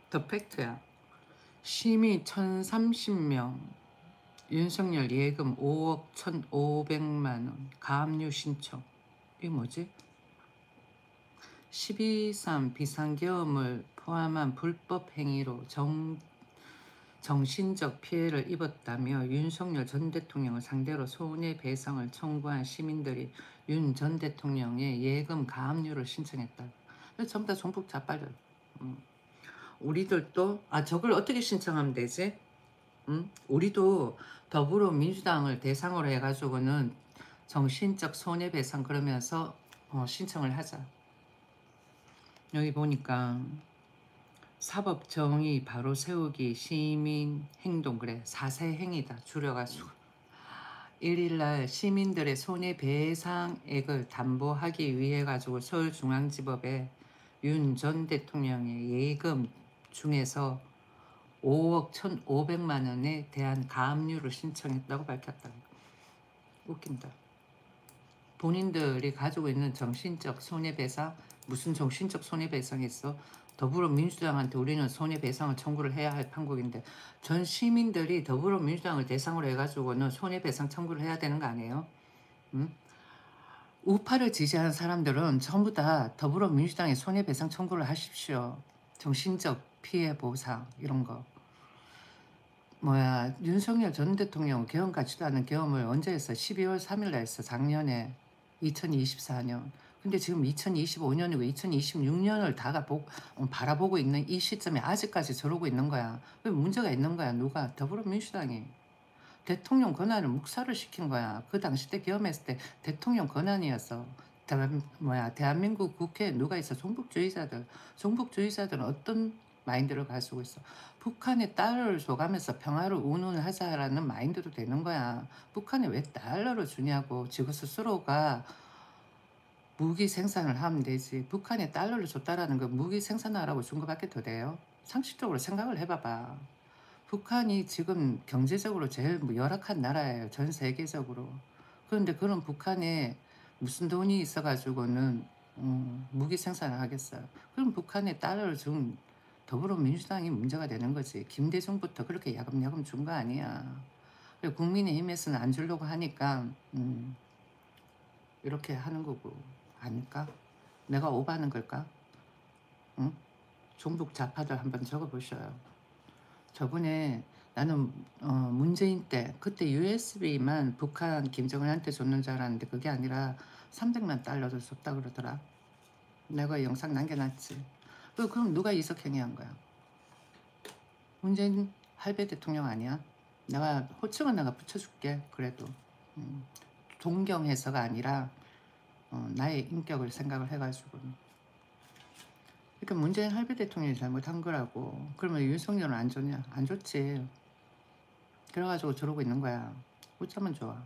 더 팩트야. 심의 1030명, 윤석열 예금 5억 1,500만원, 가압류 신청. 이게 뭐지? 12.3 비상계엄을 포함한 불법 행위로 정신적 피해를 입었다며 윤석열 전 대통령을 상대로 손해배상을 청구한 시민들이 윤 전 대통령의 예금 가압류를 신청했다. 전부 다 종북 자빨들. 우리들도 저걸 어떻게 신청하면 되지? 우리도 더불어민주당을 대상으로 해가지고는 정신적 손해배상 그러면서 신청을 하자. 여기 보니까 사법정의 바로 세우기 시민행동 그래 4세 행위다 줄여가지고 1일날 시민들의 손해배상액을 담보하기 위해 가지고 서울중앙지법에 윤 전 대통령의 예금 중에서 5억 1,500만 원에 대한 가압류를 신청했다고 밝혔다. 웃긴다. 본인들이 가지고 있는 정신적 손해배상 무슨 정신적 손해배상이 있어? 더불어민주당한테 우리는 손해배상을 청구를 해야 할 판국인데 전 시민들이 더불어민주당을 대상으로 해가지고는 손해배상 청구를 해야 되는 거 아니에요? 응? 우파를 지지하는 사람들은 전부 다 더불어민주당에 손해배상 청구를 하십시오. 정신적 피해 보상 이런 거. 윤석열 전 대통령 계엄 같지도 않은 계엄을 언제 했어? 12월 3일 날 했어. 작년에 2024년. 근데 지금 2025년이고 2026년을 바라보고 있는 이 시점에 아직까지 저러고 있는 거야. 왜 문제가 있는 거야? 누가? 더불어민주당이. 대통령 권한을 묵살을 시킨 거야. 그 당시 때 계엄했을 때 대통령 권한이었어. 대한민국 국회에 누가 있어? 종북주의자들. 종북주의자들은 어떤 마인드를 가지고 있어? 북한에 달러를 줘가면서 평화를 운운하자라는 마인드도 되는 거야. 북한에 왜 달러를 주냐고. 지구 스스로가 무기 생산을 하면 되지. 북한에 달러를 줬다라는 건 무기 생산하라고 준 것밖에 더 돼요? 상식적으로 생각을 해봐봐. 북한이 지금 경제적으로 제일 열악한 나라예요. 전 세계적으로. 그런데 그런 북한에 무슨 돈이 있어가지고는 무기 생산을 하겠어요. 그럼 북한에 달러를 준 더불어민주당이 문제가 되는 거지. 김대중부터 그렇게 야금야금 준 거 아니야. 그리고 국민의힘에서는 안 주려고 하니까 이렇게 하는 거고. 아닐까? 내가 오버하는 걸까? 응? 종북 좌파들 한번 적어보셔요. 저번에 나는 문재인 때 그때 USB만 북한 김정은한테 줬는 줄 알았는데 그게 아니라 300만 달러를 줬다 그러더라. 내가 영상 남겨놨지. 그럼 누가 이석행위 한 거야? 문재인 할배 대통령 아니야? 내가 호칭은 내가 붙여줄게. 그래도 존경해서가 아니라 나의 인격을 생각을 해가지고. 그러니까 문재인 할배 대통령이 잘못한 거라고. 그러면 윤석열은 안 좋냐? 안 좋지. 그래가지고 저러고 있는 거야. 어쩌면 좋아.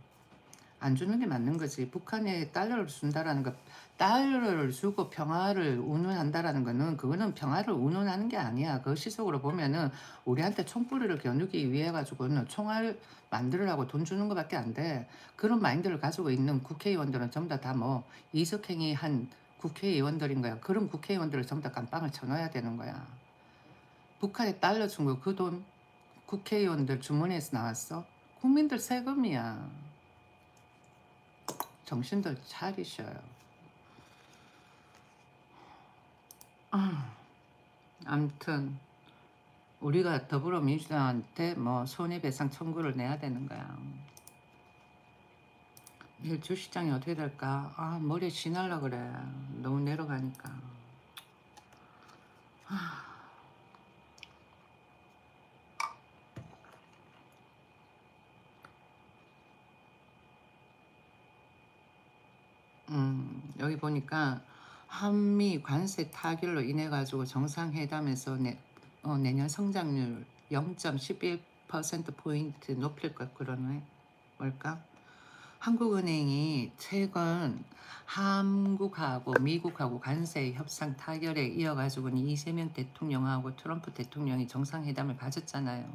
안 주는 게 맞는 거지. 북한에 달러를 준다라는 거, 달러를 주고 평화를 운운한다라는 거는 그거는 평화를 운운하는 게 아니야. 그 시속으로 보면은 우리한테 총뿌리를 겨누기 위해 가지고는 총알 만들으라고 돈 주는 것밖에 안 돼. 그런 마인드를 가지고 있는 국회의원들은 전부 다 뭐 이석행위 한 국회의원들인 거야. 그런 국회의원들을 전부 다 깜빵을 쳐넣어야 되는 거야. 북한에 달러 준 거 그 돈 국회의원들 주머니에서 나왔어? 국민들 세금이야. 정신들 차리셔요. 아무튼 우리가 더불어민주당한테 뭐 손해배상 청구를 내야 되는 거야. 내일 주시장이 어떻게 될까? 머리에 쥐날라 그래. 너무 내려가니까. 여기 보니까 한미 관세 타결로 인해 가지고 정상회담에서 내년 성장률 0.11%포인트 높일 것 그러네. 뭘까? 한국은행이 최근 한국하고 미국하고 관세 협상 타결에 이어가지고는 이재명 대통령하고 트럼프 대통령이 정상회담을 가졌잖아요.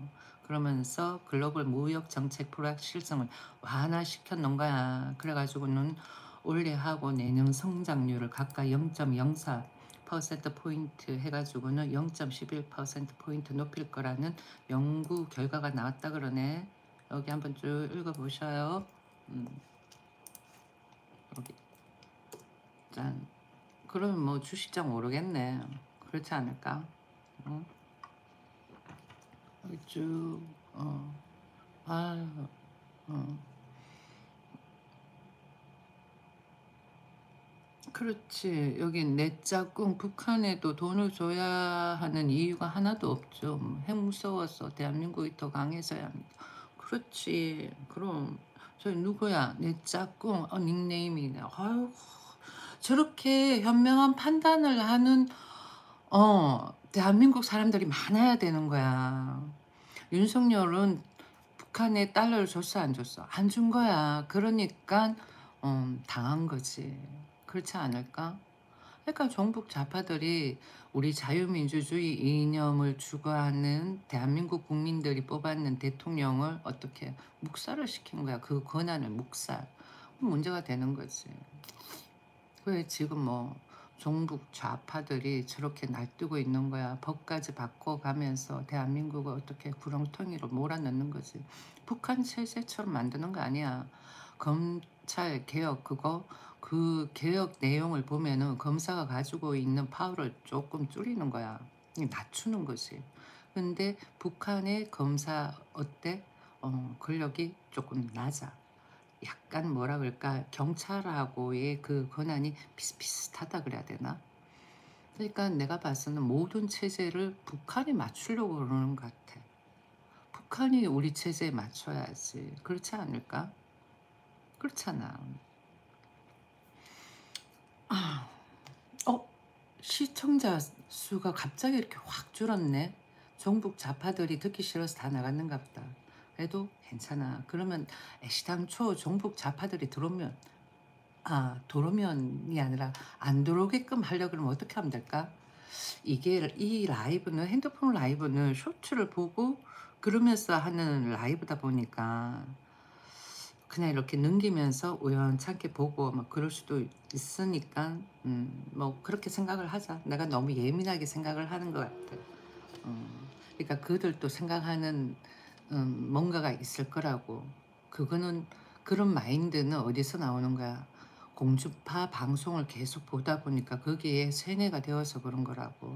그러면서 글로벌 무역 정책 불확실성을 완화시켜 놓은 거야. 그래가지고는 올해하고 내년 성장률을 각각 0.04 10%포인트 해가지고는 0.11%포인트 높일 거라는 연구 결과가 나왔다 그러네. 여기 한번 쭉 읽어보셔요. 여기 짠. 그러면 뭐 주식장 오르겠네. 그렇지 않을까? 응? 여기 쭉 아유 그렇지. 여기 내 짝꿍 북한에도 돈을 줘야 하는 이유가 하나도 없죠. 핵 무서워서 대한민국이 더 강해서야 합니다. 그렇지. 그럼 저 누구야? 내 짝꿍. 닉네임이네. 아유 저렇게 현명한 판단을 하는 대한민국 사람들이 많아야 되는 거야. 윤석열은 북한에 달러를 줬어 안 줬어? 안 준 거야. 그러니까 당한 거지. 그렇지 않을까? 그러니까 종북 좌파들이 우리 자유민주주의 이념을 추구하는 대한민국 국민들이 뽑았는 대통령을 어떻게 묵살을 시킨 거야. 그 권한을 묵살. 문제가 되는 거지. 왜 지금 뭐 종북 좌파들이 저렇게 날뛰고 있는 거야. 법까지 바꿔가면서 대한민국을 어떻게 구렁텅이로 몰아넣는 거지. 북한 체제처럼 만드는 거 아니야. 검찰 개혁 그 개혁 내용을 보면은 검사가 가지고 있는 파워를 조금 줄이는 거야. 낮추는 거지. 근데 북한의 검사 어때? 권력이 조금 낮아. 약간 뭐라 그럴까 경찰하고의 그 권한이 비슷비슷하다 그래야 되나? 그러니까 내가 봐서는 모든 체제를 북한이 맞추려고 그러는 것 같아. 북한이 우리 체제에 맞춰야지. 그렇지 않을까? 그렇잖아. 어? 시청자 수가 갑자기 이렇게 확 줄었네. 종북 좌파들이 듣기 싫어서 다 나갔는가 보다. 그래도 괜찮아. 그러면 애시당초 종북 좌파들이 들어오면이 아니라 안 들어오게끔 하려고 그러면 어떻게 하면 될까? 이 라이브는 핸드폰 라이브는 쇼츠를 보고 그러면서 하는 라이브다 보니까 그냥 이렇게 넘기면서 우연찮게 보고 막 그럴 수도 있으니까 뭐 그렇게 생각을 하자. 내가 너무 예민하게 생각을 하는 것 같아. 그러니까 그들도 생각하는 뭔가가 있을 거라고. 그거는 그런 마인드는 어디서 나오는 거야? 공주파 방송을 계속 보다 보니까 거기에 세뇌가 되어서 그런 거라고.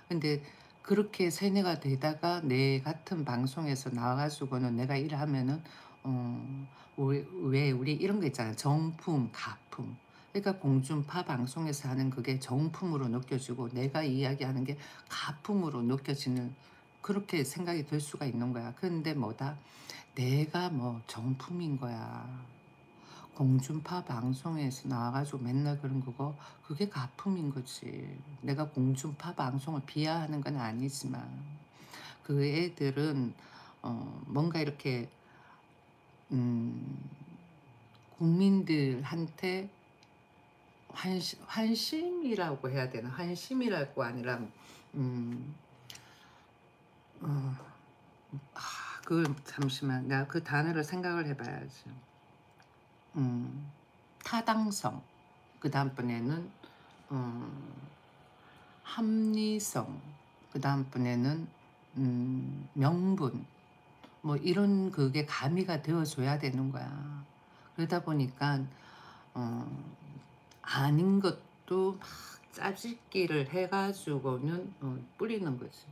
근데 그렇게 세뇌가 되다가 내 같은 방송에서 나와가지고는 내가 일하면은 왜 우리 이런 거 있잖아. 정품, 가품. 그러니까 공중파 방송에서 하는 그게 정품으로 느껴지고 내가 이야기하는 게 가품으로 느껴지는 그렇게 생각이 들 수가 있는 거야. 근데 뭐다? 내가 뭐 정품인 거야. 공중파 방송에서 나와가지고 맨날 그런 거고 그게 가품인 거지. 내가 공중파 방송을 비하하는 건 아니지만 그 애들은 뭔가 이렇게 음, 국민들한테 환심이라고 해야 되나? 환심이라고 아니라 음, 어, 잠시만 내가 그 단어를 생각을 해봐야지. 타당성 그 다음번에는 합리성 그 다음번에는 명분 뭐 이런 그게 가미가 되어줘야 되는 거야. 그러다 보니까 아닌 것도 막 짜집기를 해가지고는 뿌리는 거지.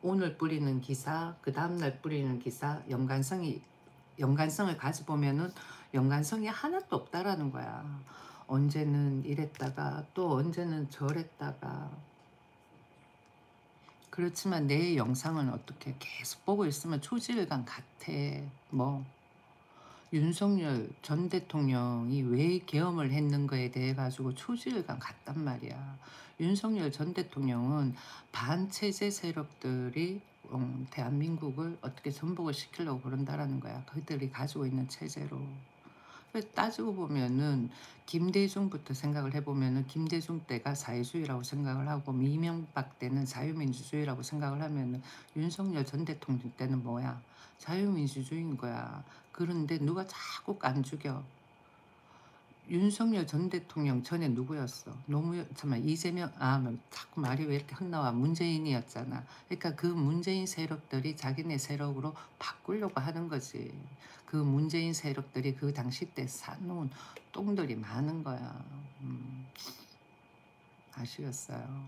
오늘 뿌리는 기사, 그 다음날 뿌리는 기사, 연관성을 가져보면은 연관성이 하나도 없다라는 거야. 언제는 이랬다가 또 언제는 저랬다가. 그렇지만 내 영상은 어떻게 계속 보고 있으면 초지일관 같아. 뭐 윤석열 전 대통령이 왜 계엄을 했는가에 대해 가지고 초지일관 같단 말이야. 윤석열 전 대통령은 반체제 세력들이 대한민국을 어떻게 전복을 시키려고 그런다라는 거야. 그들이 가지고 있는 체제로. 그래서 따지고 보면은 김대중부터 생각을 해보면은 김대중 때가 사회주의라고 생각을 하고 이명박 때는 자유민주주의라고 생각을 하면은 윤석열 전 대통령 때는 뭐야? 자유민주주의인 거야. 그런데 누가 자꾸 안 죽여? 윤석열 전 대통령 전에 누구였어? 노무현 잠깐만 이재명 뭐 자꾸 말이 왜 이렇게 헛나와 문재인이었잖아. 그러니까 그 문재인 세력들이 자기네 세력으로 바꾸려고 하는 거지. 그 문재인 세력들이 그 당시 때 쌓아놓은 똥들이 많은 거야. 아시겠어요?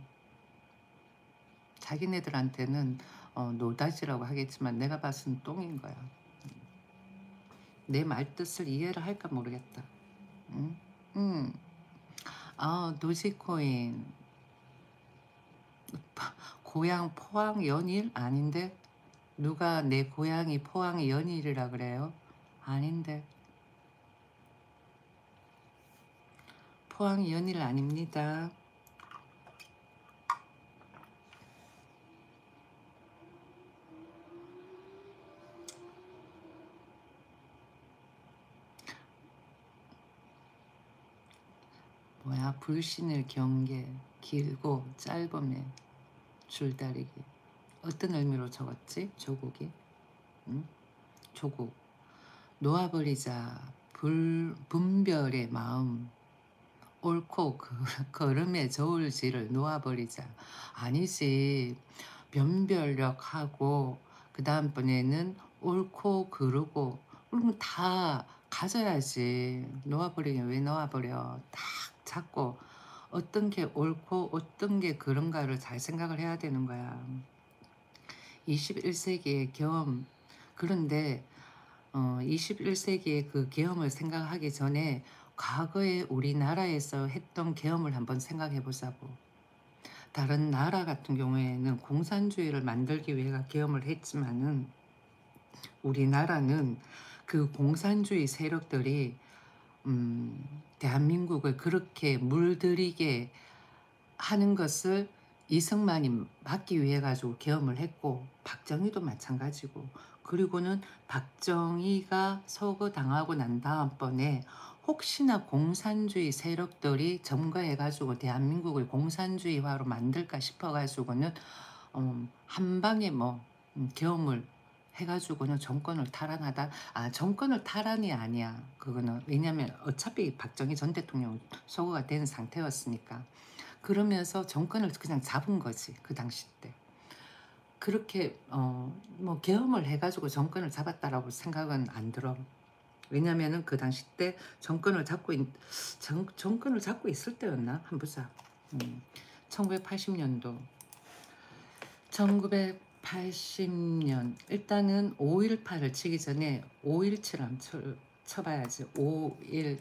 자기네들한테는 노다지라고 하겠지만 내가 봤을 똥인 거야. 내 말뜻을 이해를 할까 모르겠다. 응? 응. 도지코인. 고향 포항 연일? 아닌데? 누가 내 고향이 포항 연일이라 그래요? 아닌데. 포항 연일 아닙니다. 뭐야, 불신을 경계, 길고 짧음에 줄다리기. 어떤 의미로 적었지? 조국이? 응? 조국. 놓아버리자. 분별의 마음. 옳고 걸음의 저울질을 놓아버리자. 아니지. 변별력하고 그 다음번에는 옳고 그르고 그러면 다 가져야지. 놓아버리긴 왜 놓아버려. 딱 잡고 어떤 게 옳고 어떤 게 그른가를 잘 생각을 해야 되는 거야. 21세기의 경험. 그런데 21세기의 그 계엄을 생각하기 전에 과거에 우리나라에서 했던 계엄을 한번 생각해 보자고. 다른 나라 같은 경우에는 공산주의를 만들기 위해 계엄을 했지만은 우리나라는 그 공산주의 세력들이 대한민국을 그렇게 물들이게 하는 것을 이승만이 막기 위해 가지고 계엄을 했고 박정희도 마찬가지고 그리고는 박정희가 서거당하고 난 다음번에 혹시나 공산주의 세력들이 점거해가지고 대한민국을 공산주의화로 만들까 싶어가지고는 한 방에 계엄을 해가지고는 정권을 탈환하다. 정권을 탈환이 아니야. 그거는 왜냐면 어차피 박정희 전 대통령 서거가 된 상태였으니까. 그러면서 정권을 그냥 잡은 거지. 그 당시 때. 그렇게 계엄을 해가지고 정권을 잡았다라고 생각은 안 들어. 왜냐면은 그 당시 때 정권을 잡고 있을 때였나? 한번 보자. 1980년도 1980년 일단은 5.18을 치기 전에 5.17 한번 쳐봐야지. 5.17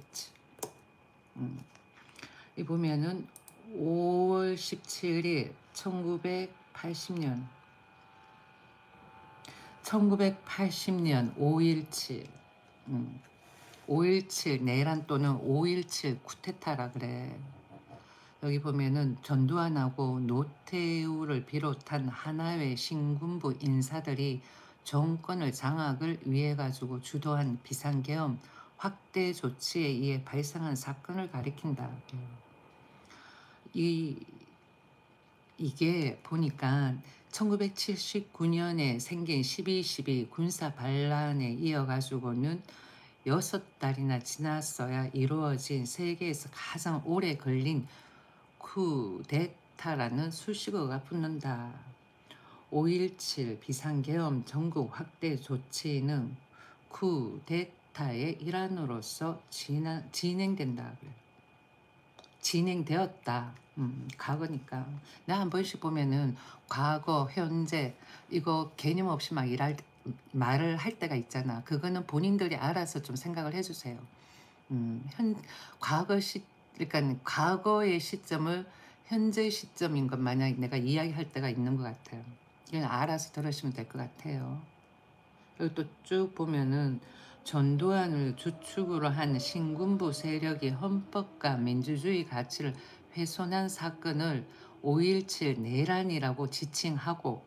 이 보면은 5월 17일 1980년 5.17 5.17 내란 또는 5.17 쿠데타라 그래. 여기 보면은 전두환하고 노태우를 비롯한 하나회 신군부 인사들이 정권을 장악을 위해 가지고 주도한 비상계엄 확대 조치에 의해 발생한 사건을 가리킨다. 이게 보니까 1979년에 생긴 12.12 군사 반란에 이어가지고는 6달이나 지났어야 이루어진 세계에서 가장 오래 걸린 쿠데타라는 수식어가 붙는다. 5.17 비상계엄 전국 확대 조치는 쿠데타의 일환으로서 진행된다. 진행되었다. 과거니까. 나 한 번씩 보면은 과거, 현재 이거 개념 없이 막 말을 할 때가 있잖아. 그거는 본인들이 알아서 좀 생각을 해주세요. 그러니까 과거의 시점을 현재 시점인 것 마냥 내가 이야기할 때가 있는 것 같아요. 그냥 알아서 들으시면 될 것 같아요. 여기 또 쭉 보면은 전두환을 주축으로 한 신군부 세력이 헌법과 민주주의 가치를 훼손한 사건을 5.17 내란이라고 지칭하고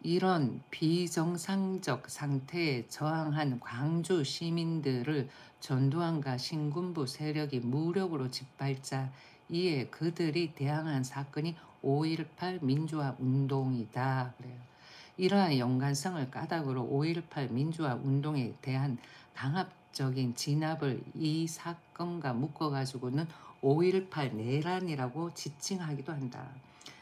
이런 비정상적 상태에 저항한 광주 시민들을 전두환과 신군부 세력이 무력으로 짓밟자 이에 그들이 대항한 사건이 5.18 민주화 운동이다. 그래요. 이러한 연관성을 까닭으로 5.18 민주화 운동에 대한 강압적 적인 진압을 이 사건과 묶어가지고는 5.18 내란이라고 지칭하기도 한다.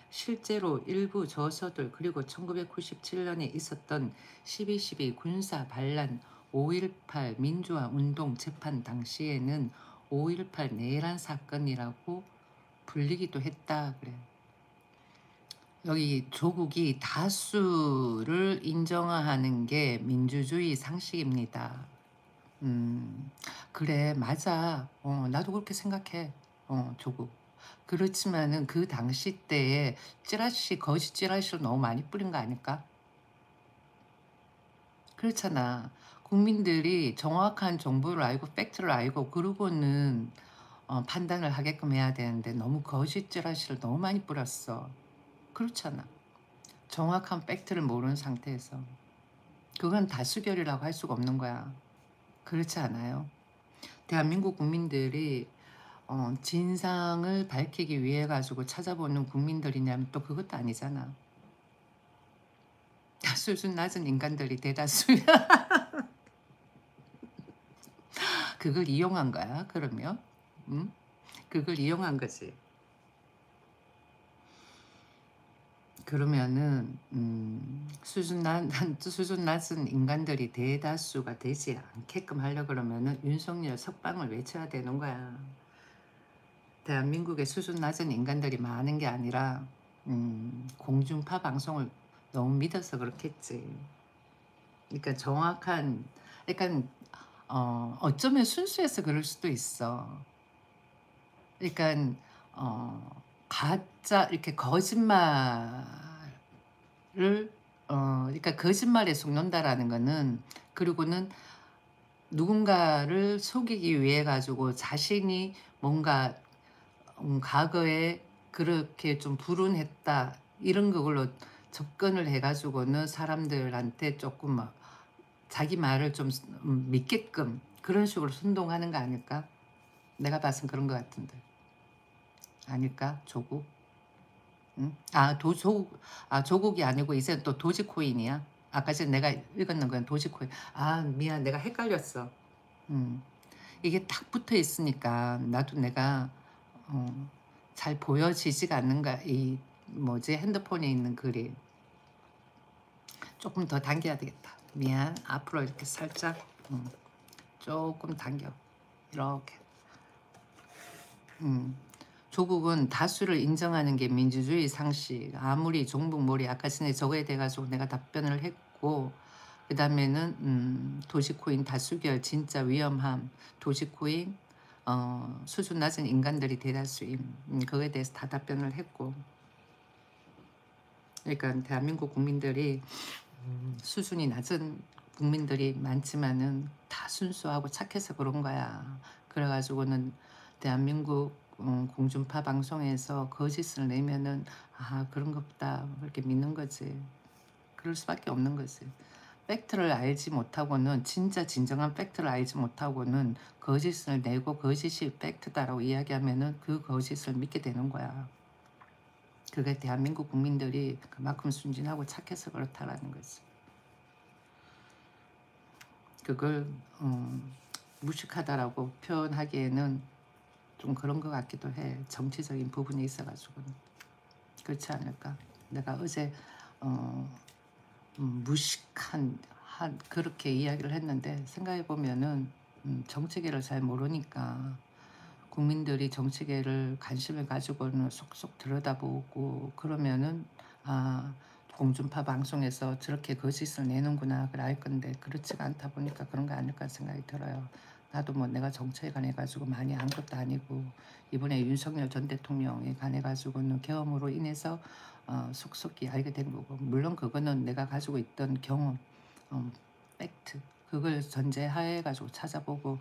실제로 일부 저서들 그리고 1997년에 있었던 12.12 군사 반란 5.18 민주화 운동 재판 당시에는 5.18 내란 사건이라고 불리기도 했다. 그래. 여기 조국이 다수를 인정하는 게 민주주의 상식입니다. 그래, 맞아. 나도 그렇게 생각해. 조국. 그렇지만은 그 당시 때에 거짓 찌라시를 너무 많이 뿌린 거 아닐까? 그렇잖아. 국민들이 정확한 정보를 알고 팩트를 알고 그러고는 판단을 하게끔 해야 되는데 너무 거짓 찌라시를 너무 많이 뿌렸어. 그렇잖아. 정확한 팩트를 모르는 상태에서. 그건 다수결이라고 할 수가 없는 거야. 그렇지 않아요? 대한민국 국민들이 진상을 밝히기 위해 가지고 찾아보는 국민들이냐면 또 그것도 아니잖아. 수준 낮은 인간들이 대다수야. 그걸 이용한 거야, 그러면? 응? 그걸 이용한 거지. 그러면은 수준 낮은 인간들이 대다수가 되지 않게끔 하려 그러면은 윤석열 석방을 외쳐야 되는 거야. 대한민국의 수준 낮은 인간들이 많은 게 아니라 공중파 방송을 너무 믿어서 그렇겠지. 그러니까 그러니까 어쩌면 순수해서 그럴 수도 있어. 그러니까 가짜 이렇게 거짓말을 그러니까 거짓말에 속는다라는 거는 그리고는 누군가를 속이기 위해 가지고 자신이 뭔가 과거에 그렇게 좀 불운했다 이런 그걸로 접근을 해 가지고는 사람들한테 조금 막 자기 말을 좀 믿게끔 그런 식으로 선동하는 거 아닐까? 내가 봐선 그런 것 같은데. 아닐까? 조국? 응? 조국이 아니고 이제 또 도지코인이야? 아까 전에 내가 읽었는 건 도지코인. 미안. 내가 헷갈렸어. 음. 이게 딱 붙어 있으니까 나도 내가 어, 잘 보여지지가 않는가 이 뭐지 핸드폰에 있는 글이 조금 더 당겨야 되겠다. 미안. 앞으로 이렇게 살짝 조금 당겨. 이렇게. 조국은 다수를 인정하는 게 민주주의 상식. 아무리 종북몰이 아까 전에 저거에 대해 가지고 내가 답변을 했고 그 다음에는 도지코인 다수결 진짜 위험함. 도지코인 수준 낮은 인간들이 대다수임. 그거에 대해서 다 답변을 했고 그러니까 대한민국 국민들이 수준이 낮은 국민들이 많지만은 다 순수하고 착해서 그런 거야. 그래가지고는 대한민국 공중파 방송에서 거짓을 내면은 그런 것보다 그렇게 믿는 거지. 그럴 수밖에 없는 거지. 팩트를 알지 못하고는 진짜 진정한 팩트를 알지 못하고는 거짓을 내고 거짓이 팩트다라고 이야기하면은 그 거짓을 믿게 되는 거야. 그게 대한민국 국민들이 그만큼 순진하고 착해서 그렇다라는 거지. 그걸 무식하다라고 표현하기에는 좀 그런 것 같기도 해. 정치적인 부분에 있어가지고는. 그렇지 않을까? 내가 어제 무식한 그렇게 이야기를 했는데 생각해보면은 정치계를 잘 모르니까 국민들이 정치계를 관심을 가지고는 속속 들여다보고 그러면은 공중파 방송에서 저렇게 거짓을 내는구나 그걸 알 건데 그렇지가 않다 보니까 그런 거 아닐까 생각이 들어요. 나도 뭐 내가 정치에 관해 가지고 많이 안 것도 아니고 이번에 윤석열 전 대통령에 관해 가지고는 경험으로 인해서 속속히 알게 된 거고 물론 그거는 내가 가지고 있던 경험 팩트 그걸 전제하에 가지고 찾아보고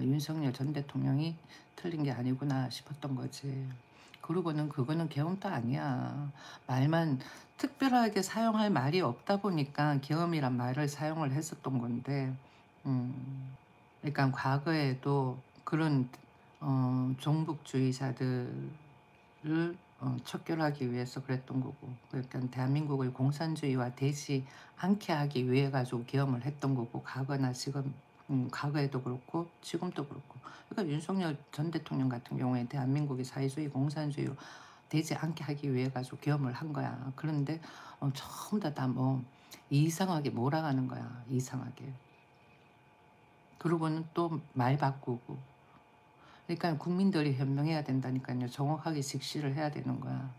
윤석열 전 대통령이 틀린 게 아니구나 싶었던 거지. 그리고는 그거는 경험도 아니야. 말만 특별하게 사용할 말이 없다 보니까 경험이란 말을 사용을 했었던 건데 그러니까 과거에도 그런 종북주의자들을 척결하기 위해서 그랬던 거고 그러니까 대한민국을 공산주의화 되지 않게 하기 위해 가지고 계엄을 했던 거고 과거나 지금 과거에도 그렇고 지금도 그렇고. 그러니까 윤석열 전 대통령 같은 경우에 대한민국이 사회주의 공산주의로 되지 않게 하기 위해 가지고 계엄을 한 거야. 그런데 전부 다 뭐 이상하게 몰아가는 거야, 이상하게. 그러고는 또 말 바꾸고. 그러니까 국민들이 현명해야 된다니까요. 정확하게 직시를 해야 되는 거야.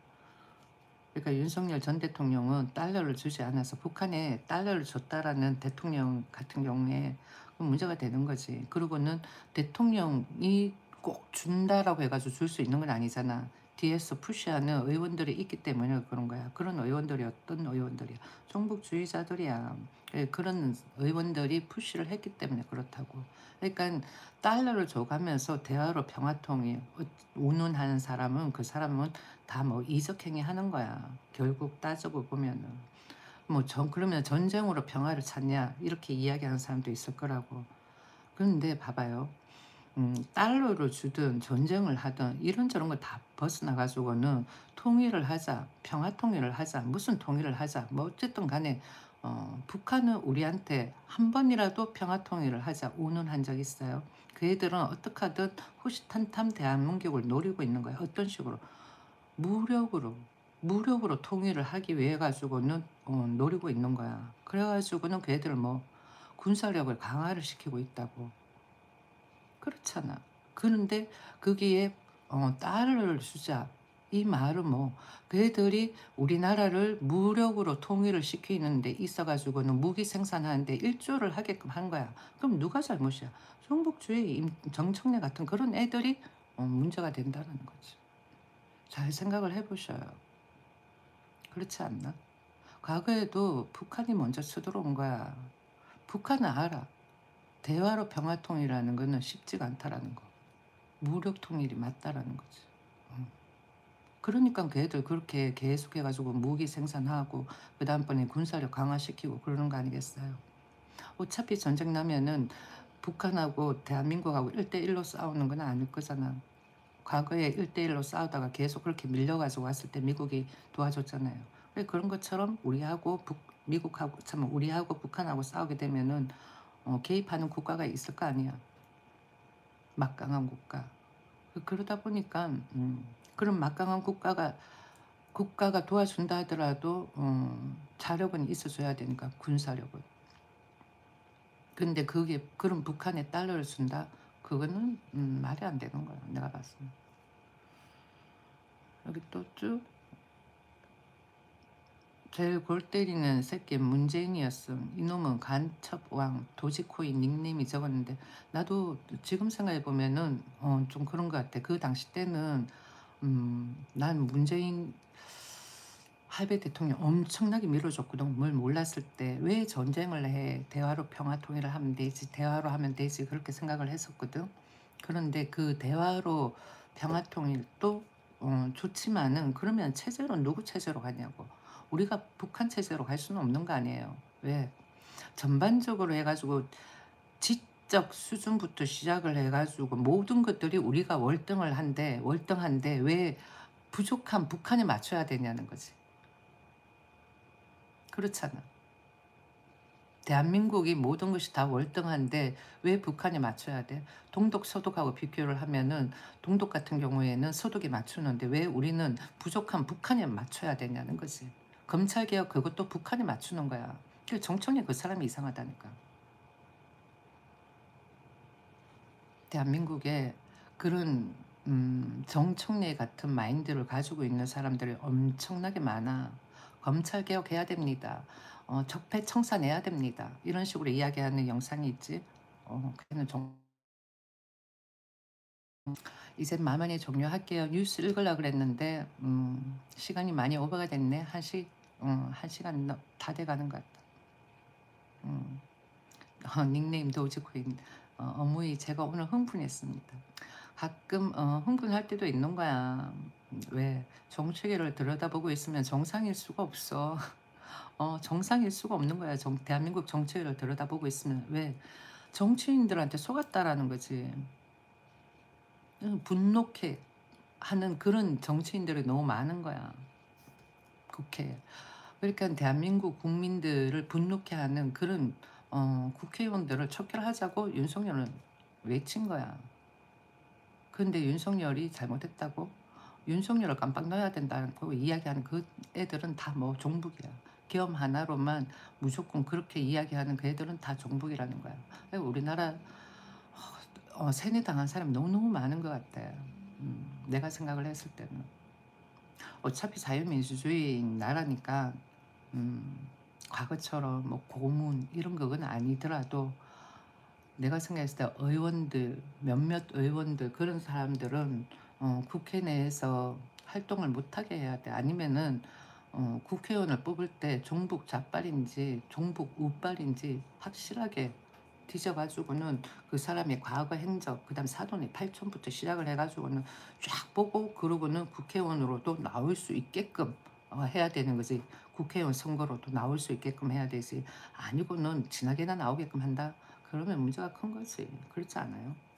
그러니까 윤석열 전 대통령은 달러를 주지 않아서 북한에 달러를 줬다라는 대통령 같은 경우에 문제가 되는 거지. 그리고는 대통령이 꼭 준다라고 해가지고 줄 수 있는 건 아니잖아. 뒤에서 푸시하는 의원들이 있기 때문에 그런 거야. 그런 의원들이 어떤 의원들이야? 종북주의자들이야. 그런 의원들이 푸시를 했기 때문에 그렇다고. 그러니까 달러를 줘가면서 대화로 평화통일 운운하는 사람은 그 사람은 다 뭐 이적행위 하는 거야. 결국 따지고 보면은. 뭐 그러면 전쟁으로 평화를 찾냐 이렇게 이야기하는 사람도 있을 거라고. 그런데 봐봐요. 달러를 주든 전쟁을 하든 이런저런 걸 다 벗어나 가지고는 통일을 하자, 평화 통일을 하자, 무슨 통일을 하자, 뭐 어쨌든 간에 북한은 우리한테 한 번이라도 평화 통일을 하자 운운한 적 있어요. 그 애들은 어떻게 하든 호시탐탐 대한민국을 노리고 있는 거야. 어떤 식으로? 무력으로, 무력으로 통일을 하기 위해 가지고는 노리고 있는 거야. 그래 가지고는 그 애들 뭐 군사력을 강화를 시키고 있다고. 그렇잖아. 그런데 거기에 달러를 주자. 이 말은 뭐 걔들이 우리나라를 무력으로 통일을 시키는 데 있어 가지고는 무기 생산하는 데 일조를 하게끔 한 거야. 그럼 누가 잘못이야? 종북주의 정청래 같은 그런 애들이 문제가 된다는 거지. 잘 생각을 해 보셔요. 그렇지 않나? 과거에도 북한이 먼저 쳐들어온 거야. 북한은 알아. 대화로 평화통일하는 거는 쉽지가 않다라는 거. 무력 통일이 맞다라는 거지. 음. 그러니까 걔들 그렇게 계속해가지고 무기 생산하고 그 다음번에 군사력 강화시키고 그러는 거 아니겠어요. 어차피 전쟁 나면은 북한하고 대한민국하고 1대1로 싸우는 건 아닐 거잖아. 과거에 1대1로 싸우다가 계속 그렇게 밀려가지고 왔을 때 미국이 도와줬잖아요. 그런 것처럼 미국하고 참 우리하고 북한하고 싸우게 되면은 개입하는 국가가 있을 거 아니야. 막강한 국가. 그러다 보니까 그런 막강한 국가가 도와준다 하더라도 자력은 있어줘야 되니까 군사력은. 근데 그게 그런 북한에 달러를 준다? 그거는 말이 안 되는 거야. 내가 봤을 때. 여기 또 쭉 제일 골 때리는 새끼 문재인이었음. 이놈은 간첩왕 도지코인 닉네임이 적었는데 나도 지금 생각해 보면은 좀 그런 것 같아. 그 당시 때는 난 문재인 할배 대통령 엄청나게 밀어줬거든. 뭘 몰랐을 때 왜 전쟁을 해? 대화로 평화 통일을 하면 되지. 대화로 하면 되지. 그렇게 생각을 했었거든. 그런데 그 대화로 평화 통일도 좋지만은 그러면 체제로 누구 체제로 가냐고. 우리가 북한 체제로 갈 수는 없는 거 아니에요. 왜? 전반적으로 해가지고 지적 수준부터 시작을 해가지고 모든 것들이 우리가 월등한데 왜 부족한 북한에 맞춰야 되냐는 거지. 그렇잖아. 대한민국이 모든 것이 다 월등한데 왜 북한에 맞춰야 돼? 동독, 서독하고 비교를 하면은 동독 같은 경우에는 서독에 맞추는데 왜 우리는 부족한 북한에 맞춰야 되냐는 거지. 검찰개혁 그것도 북한에 맞추는 거야. 정청래 그 사람이 이상하다니까. 대한민국에 그런 정청래 같은 마인드를 가지고 있는 사람들이 엄청나게 많아. 검찰개혁 해야 됩니다. 적폐청산해야 됩니다. 이런 식으로 이야기하는 영상이 있지. 걔는 이제 만만히 종료할게요. 뉴스 읽으려고 그랬는데 시간이 많이 오버가 됐네. 한 시간 다 돼가는 것 같다. 음, 닉네임 도지코인 어무이 제가 오늘 흥분했습니다. 가끔 흥분할 때도 있는 거야. 왜? 정체계를 들여다보고 있으면 정상일 수가 없어. 정상일 수가 없는 거야. 대한민국 정체계를 들여다보고 있으면. 왜? 정치인들한테 속았다라는 거지. 분노케 하는 그런 정치인들이 너무 많은 거야. 국회에. 그러니까 대한민국 국민들을 분노케 하는 그런 국회의원들을 척결하자고 윤석열은 외친 거야. 근데 윤석열이 잘못했다고 윤석열을 깜빡 넣어야 된다고 이야기하는 그 애들은 다 뭐 종북이야. 계엄 하나로만 무조건 그렇게 이야기하는 그 애들은 다 종북이라는 거야. 우리나라 세뇌당한 사람이 너무너무 많은 것 같아. 내가 생각을 했을 때는. 어차피 자유민주주의인 나라니까 음, 과거처럼 뭐 고문 이런 거는 아니더라도 내가 생각했을 때 의원들 몇몇 의원들 그런 사람들은 국회 내에서 활동을 못하게 해야 돼. 아니면은 국회의원을 뽑을 때 종북 좌빨인지 종북 우빨인지 확실하게 뒤져가지고는 그 사람의 과거 행적 그다음 사돈의 팔촌부터 시작을 해가지고는 쫙 보고 그러고는 국회의원으로도 나올 수 있게끔 해야 되는 거지. 국회의원 선거로도 나올 수 있게끔 해야 되지. 아니고는 지나게나 나오게끔 한다. 그러면 문제가 큰 거지. 그렇지 않아요?